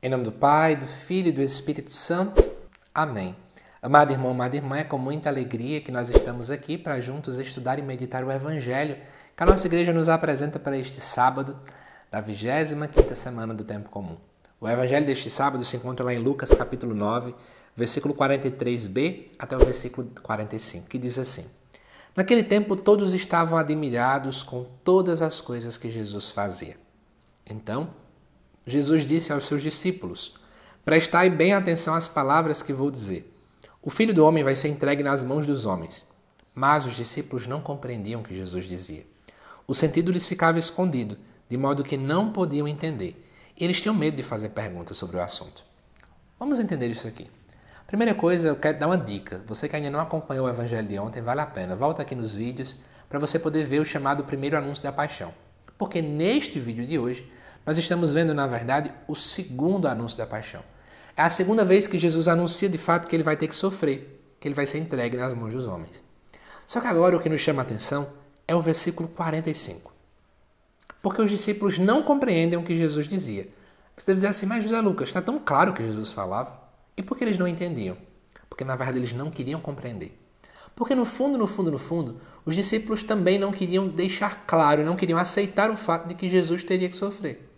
Em nome do Pai, do Filho e do Espírito Santo. Amém. Amado irmão, amada irmã, é com muita alegria que nós estamos aqui para juntos estudar e meditar o Evangelho que a nossa igreja nos apresenta para este sábado da 25ª semana do Tempo Comum. O Evangelho deste sábado se encontra lá em Lucas capítulo 9, versículo 43b até o versículo 45, que diz assim: Naquele tempo todos estavam admirados com todas as coisas que Jesus fazia. Então, Jesus disse aos seus discípulos: Prestai bem atenção às palavras que vou dizer. O Filho do Homem vai ser entregue nas mãos dos homens. Mas os discípulos não compreendiam o que Jesus dizia. O sentido lhes ficava escondido, de modo que não podiam entender. E eles tinham medo de fazer perguntas sobre o assunto. Vamos entender isso aqui. Primeira coisa, eu quero dar uma dica. Você que ainda não acompanhou o Evangelho de ontem, vale a pena. Volta aqui nos vídeos para você poder ver o chamado primeiro anúncio da paixão. Porque neste vídeo de hoje, nós estamos vendo, na verdade, o segundo anúncio da paixão. É a segunda vez que Jesus anuncia de fato que ele vai ter que sofrer, que ele vai ser entregue nas mãos dos homens. Só que agora o que nos chama a atenção é o versículo 45. Porque os discípulos não compreendem o que Jesus dizia. Você deve dizer assim, mas José Lucas, está tão claro o que Jesus falava. E por que eles não entendiam? Porque na verdade eles não queriam compreender. Porque no fundo, os discípulos também não queriam deixar claro, não queriam aceitar o fato de que Jesus teria que sofrer.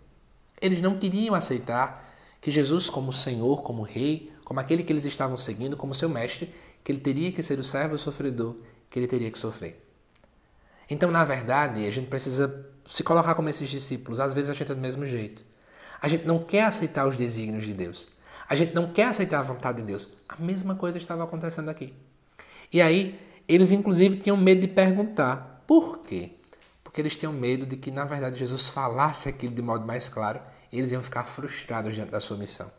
Eles não queriam aceitar que Jesus, como Senhor, como Rei, como aquele que eles estavam seguindo, como seu mestre, que ele teria que ser o servo sofredor, que ele teria que sofrer. Então, na verdade, a gente precisa se colocar como esses discípulos. Às vezes a gente é do mesmo jeito. A gente não quer aceitar os desígnios de Deus. A gente não quer aceitar a vontade de Deus. A mesma coisa estava acontecendo aqui. E aí, eles inclusive tinham medo de perguntar. Por quê? Porque eles tinham medo de que, na verdade, Jesus falasse aquilo de modo mais claro e eles iam ficar frustrados diante da sua missão.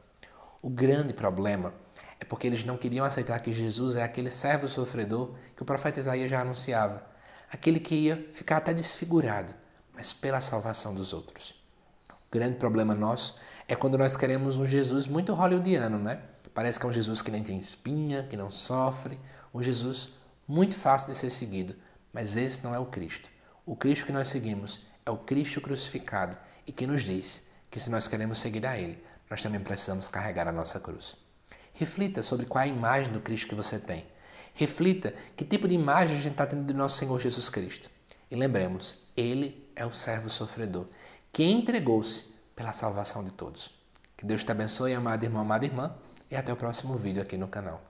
O grande problema é porque eles não queriam aceitar que Jesus é aquele servo sofredor que o profeta Isaías já anunciava. Aquele que ia ficar até desfigurado, mas pela salvação dos outros. O grande problema nosso é quando nós queremos um Jesus muito hollywoodiano, né? Parece que é um Jesus que nem tem espinha, que não sofre. Um Jesus muito fácil de ser seguido. Mas esse não é o Cristo. O Cristo que nós seguimos é o Cristo crucificado e que nos diz que se nós queremos seguir a Ele, nós também precisamos carregar a nossa cruz. Reflita sobre qual é a imagem do Cristo que você tem. Reflita que tipo de imagem a gente está tendo do nosso Senhor Jesus Cristo. E lembremos, Ele é o servo sofredor, que entregou-se pela salvação de todos. Que Deus te abençoe, amado irmão, amada irmã, e até o próximo vídeo aqui no canal.